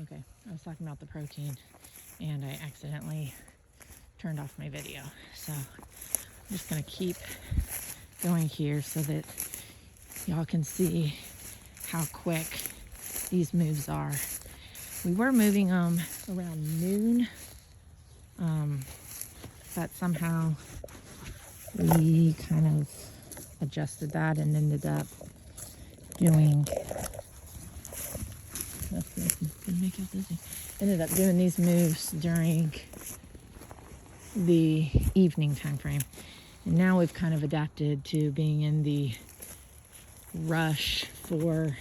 Okay, I was talking about the protein and I accidentally turned off my video. So I'm just gonna keep going here so that y'all can see how quick these moves are. We were moving them around noon, but somehow we kind of adjusted that and ended up doing these moves during the evening time frame. And now we've kind of adapted to being in the rush for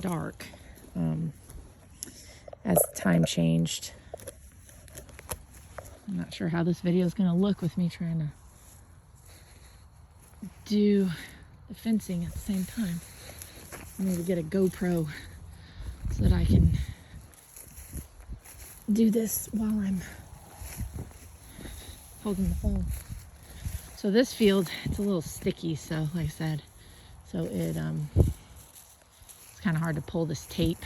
dark as time changed. I'm not sure how this video is going to look with me trying to do the fencing at the same time. I need to get a GoPro so that I can do this while I'm holding the phone. So this field, it's a little sticky, so like I said, so it's kind of hard to pull this tape.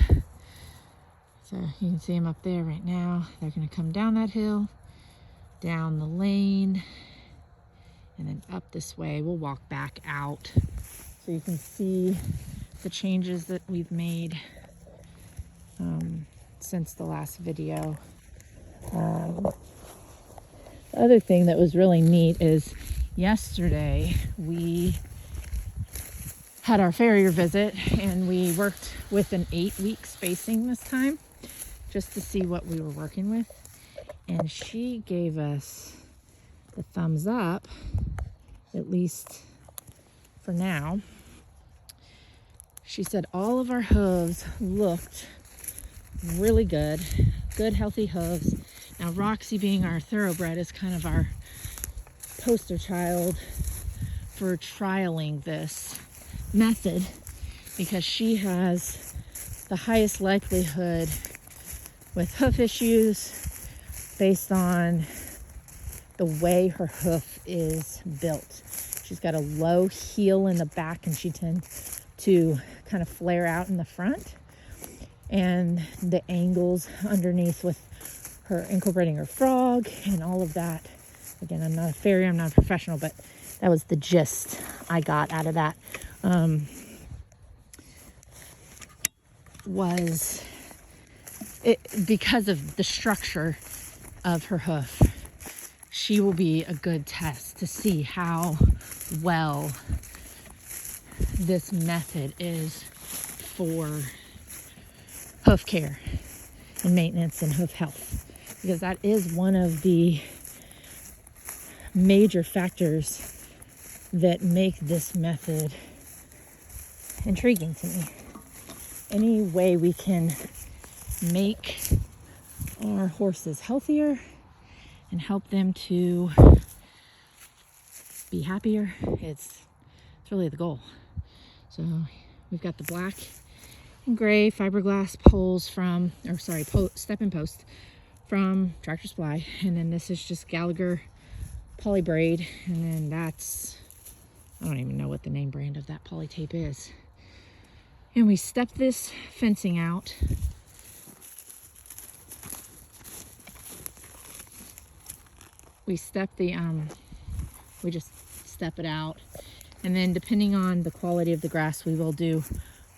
So you can see them up there right now. They're going to come down that hill, down the lane, and then up this way. We'll walk back out so you can see the changes that we've made since the last video. The other thing that was really neat is yesterday we had our farrier visit and we worked with an 8-week spacing this time just to see what we were working with, and she gave us the thumbs up, at least for now. She said all of our hooves looked really good healthy hooves. Now Roxy, being our thoroughbred, is kind of our poster child for trialing this method because she has the highest likelihood with hoof issues based on the way her hoof is built. She's got a low heel in the back and she tends to kind of flare out in the front, and the angles underneath with her incorporating her frog and all of that. Again, I'm not a farrier, I'm not a professional, but that was the gist I got out of that. Was it because of the structure of her hoof. She will be a good test to see how well this method is for hoof care and maintenance and hoof health, because that is one of the major factors that make this method intriguing to me. Any way we can make our horses healthier and help them to be happier, it's really the goal. So we've got the black and gray fiberglass poles from, step-in post from Tractor Supply, and then this is just Gallagher poly braid, and then that's, I don't even know what the name brand of that poly tape is. And we step this fencing out. We just step it out, and then depending on the quality of the grass, we will do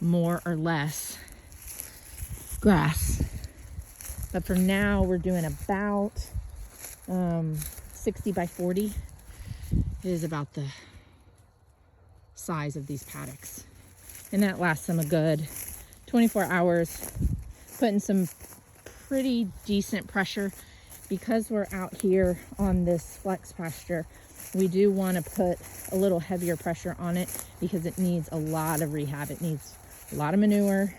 more or less grass. But for now, we're doing about 60 by 40 is about the size of these paddocks. And that lasts them a good 24 hours, putting some pretty decent pressure. Because we're out here on this flex pasture, we do want to put a little heavier pressure on it because it needs a lot of rehab. It needs a lot of manure.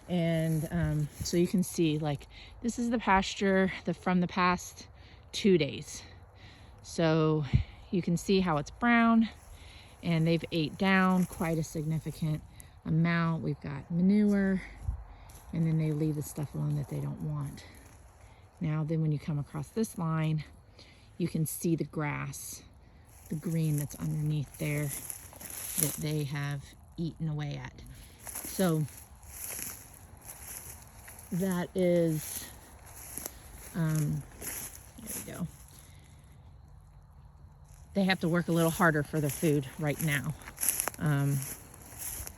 And so you can see, like, this is the pasture from the past 2 days. So you can see how it's brown, and they've ate down quite a significant amount. We've got manure, and then they leave the stuff alone that they don't want. Now then, when you come across this line, you can see the grass, the green that's underneath there that they have eaten away at. So that is, there we go. They have to work a little harder for their food right now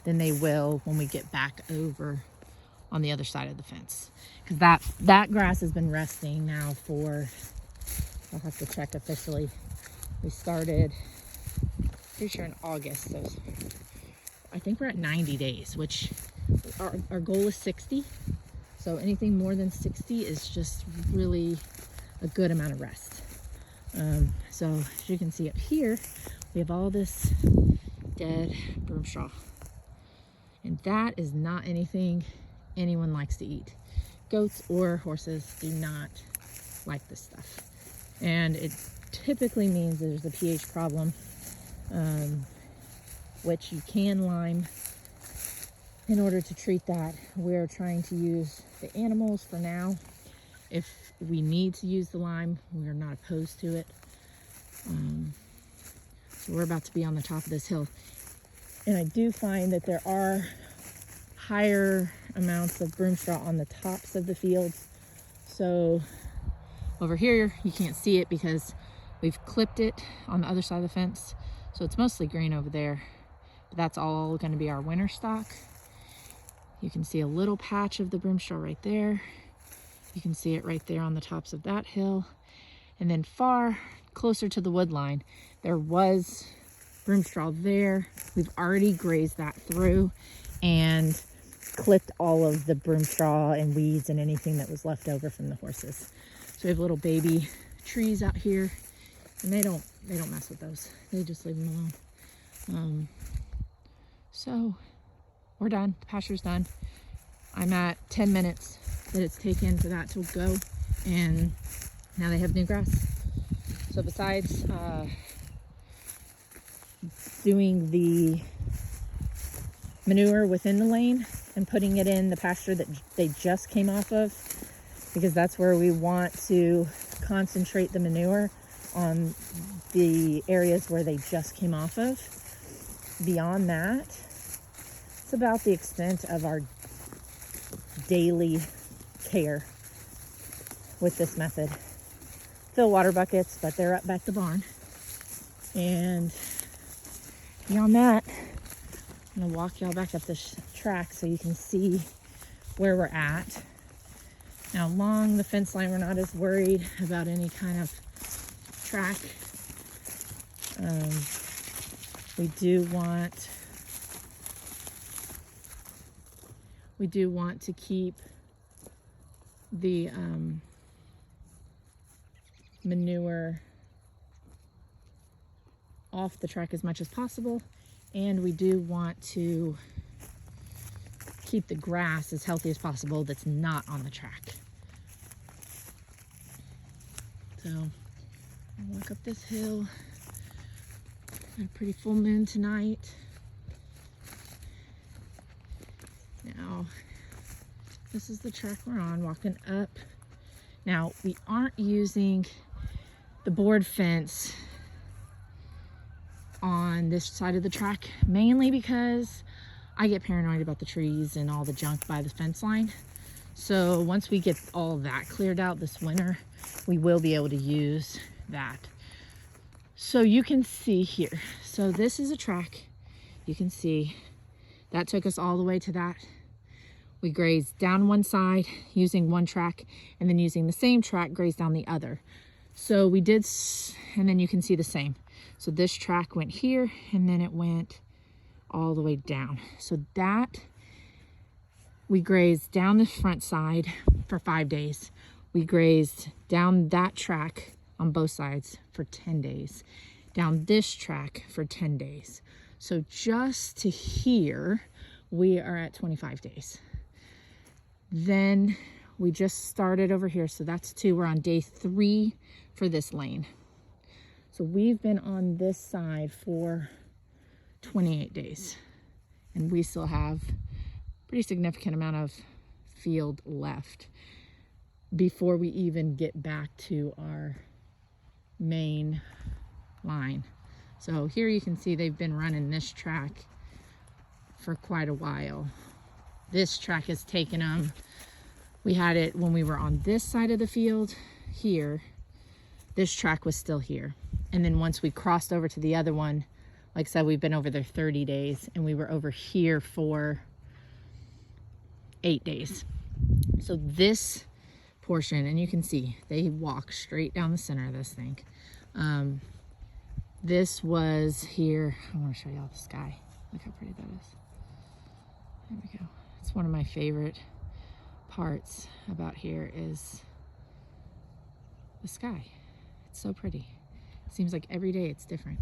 than they will when we get back over on the other side of the fence. Because that grass has been resting now for, I'll have to check officially. We started, pretty sure in August, so I think we're at 90 days, which our goal is 60. So anything more than 60 is just really a good amount of rest. So as you can see up here, we have all this dead broom straw. And that is not anything anyone likes to eat. Goats or horses do not like this stuff. And it typically means there's a pH problem, which you can lime in order to treat that. We're trying to use the animals for now. If we need to use the lime, we're not opposed to it. So we're about to be on the top of this hill. And I do find that there are higher amounts of broom straw on the tops of the fields. So over here, you can't see it because we've clipped it on the other side of the fence. So it's mostly green over there. But that's all going to be our winter stock. You can see a little patch of the broom straw right there. You can see it right there on the tops of that hill. And then far closer to the wood line, there was broom straw there. We've already grazed that through and clipped all of the broom straw and weeds and anything that was left over from the horses. So we have little baby trees out here, and they don't mess with those. They just leave them alone. So we're done. The pasture's done. I'm at 10 minutes that it's taken for that to go, and now they have new grass. So besides doing the manure within the lane and putting it in the pasture that they just came off of, because that's where we want to concentrate the manure, on the areas where they just came off of. Beyond that, it's about the extent of our daily care with this method. Fill water buckets, but they're up back the barn. And beyond that, I'm gonna walk y'all back up this track so you can see where we're at. Now along the fence line, we're not as worried about any kind of track. We do want to keep the manure off the track as much as possible, and we do want to keep the grass as healthy as possible that's not on the track. So I'll walk up this hill. Got a pretty full moon tonight. Now this is the track we're on, walking up. Now we aren't using the board fence on this side of the track, mainly because I get paranoid about the trees and all the junk by the fence line. So once we get all that cleared out this winter, we will be able to use that. So you can see here, so this is a track. You can see that took us all the way to that. We grazed down one side using one track, and then using the same track grazed down the other. So we did, and then you can see the same. So this track went here, and then it went all the way down. So that, we grazed down the front side for 5 days. We grazed down that track on both sides for 10 days. Down this track for 10 days. So just to here, we are at 25 days. Then we just started over here. So that's 2. We're on day 3 for this lane. So we've been on this side for 28 days, and we still have a pretty significant amount of field left before we even get back to our main line. So here you can see they've been running this track for quite a while. This track has taken them We had it when we were on this side of the field here. This track was still here. And then once we crossed over to the other one, like I said, we've been over there 30 days and we were over here for 8 days. So this portion, and you can see they walk straight down the center of this thing. This was here. I want to show y'all the sky. Look how pretty that is. There we go. It's one of my favorite parts about here is the sky. It's so pretty. It seems like every day it's different.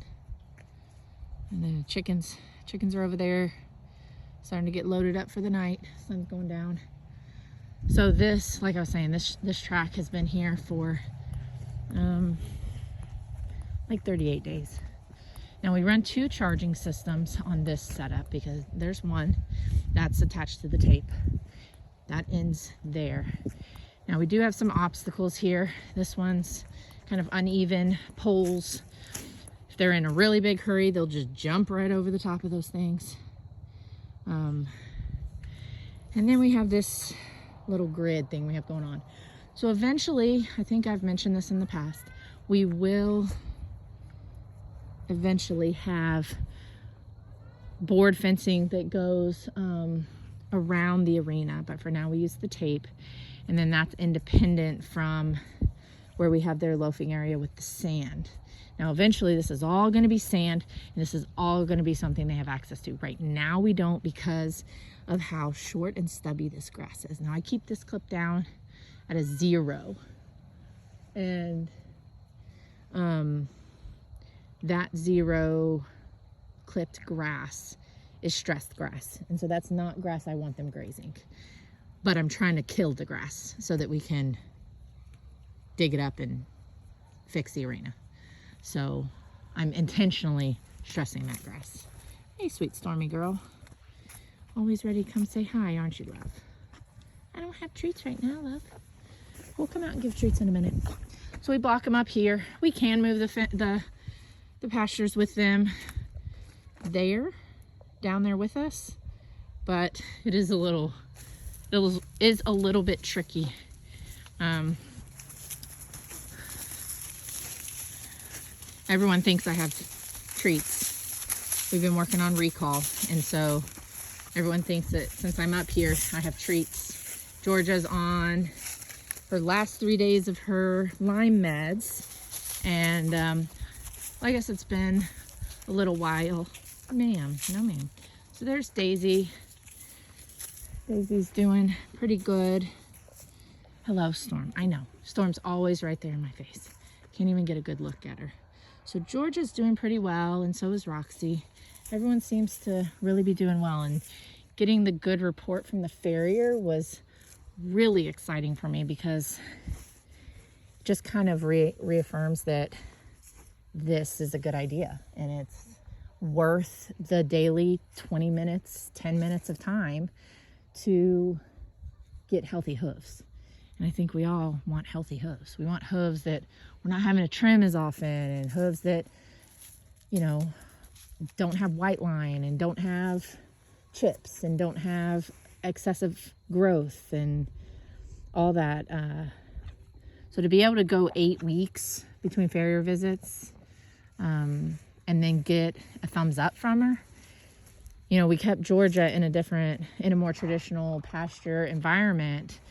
And then the chickens are over there starting to get loaded up for the night. Sun's going down. So this, like I was saying, this track has been here for like 38 days. Now we run 2 charging systems on this setup because there's one that's attached to the tape. That ends there. Now we do have some obstacles here. This one's kind of uneven poles. If they're in a really big hurry, they'll just jump right over the top of those things. And then we have this little grid thing we have going on. So eventually, I think I've mentioned this in the past, we will eventually have board fencing that goes around the arena, but for now we use the tape, and then that's independent from where we have their loafing area with the sand. Now eventually this is all going to be sand, and this is all going to be something they have access to. Right now we don't because of how short and stubby this grass is. Now I keep this clip down at a 0, and that 0 clipped grass is stressed grass, and so that's not grass I want them grazing. But I'm trying to kill the grass so that we can dig it up and fix the arena. So I'm intentionally stressing that grass. Hey, sweet Stormy girl. Always ready to come say hi, aren't you, love? I don't have treats right now, love. We'll come out and give treats in a minute. So we block them up here. We can move the pastures with them there, down there with us, but it is a little bit tricky. Everyone thinks I have treats. We've been working on recall, and so everyone thinks that since I'm up here, I have treats. Georgia's on her last 3 days of her Lyme meds, and I guess it's been a little while. Ma'am, no ma'am. So there's Daisy. Daisy's doing pretty good. Hello, Storm. I know, Storm's always right there in my face. Can't even get a good look at her. So Georgia's doing pretty well, and so is Roxy. Everyone seems to really be doing well, and getting the good report from the farrier was really exciting for me because it just kind of reaffirms that this is a good idea, and it's worth the daily 20 minutes, 10 minutes of time to get healthy hooves. And I think we all want healthy hooves. We want hooves that we're not having to trim as often, and hooves that, you know, don't have white line and don't have chips and don't have excessive growth and all that. So to be able to go 8 weeks between farrier visits, and then get a thumbs up from her. You know, we kept Georgia in a more traditional pasture environment,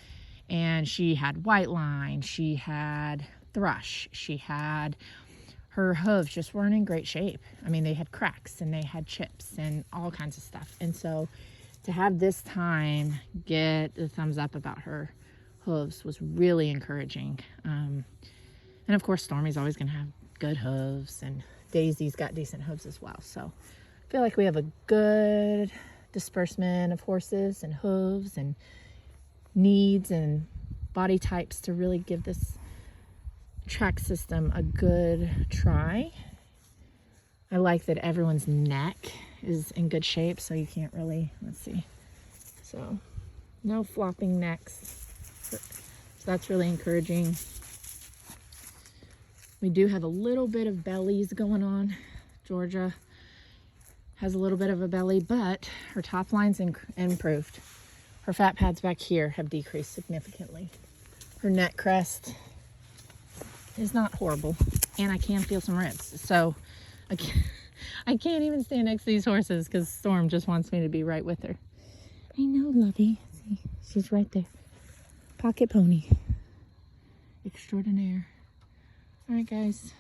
and she had white line, she had thrush, her hooves just weren't in great shape. I mean, they had cracks and they had chips and all kinds of stuff. And so to have this time get the thumbs up about her hooves was really encouraging. And of course, Stormy's always gonna have good hooves, and Daisy's got decent hooves as well. So I feel like we have a good disbursement of horses and hooves and needs and body types to really give this track system a good try. I like that everyone's neck is in good shape, so you can't really, let's see. So no flopping necks. So that's really encouraging. We do have a little bit of bellies going on. Georgia has a little bit of a belly, but her top line's improved. Her fat pads back here have decreased significantly. Her neck crest is not horrible, and I can feel some ribs. So I can't even stand next to these horses because Storm just wants me to be right with her. I know, Lovey. See, she's right there. Pocket pony extraordinaire. All right, guys.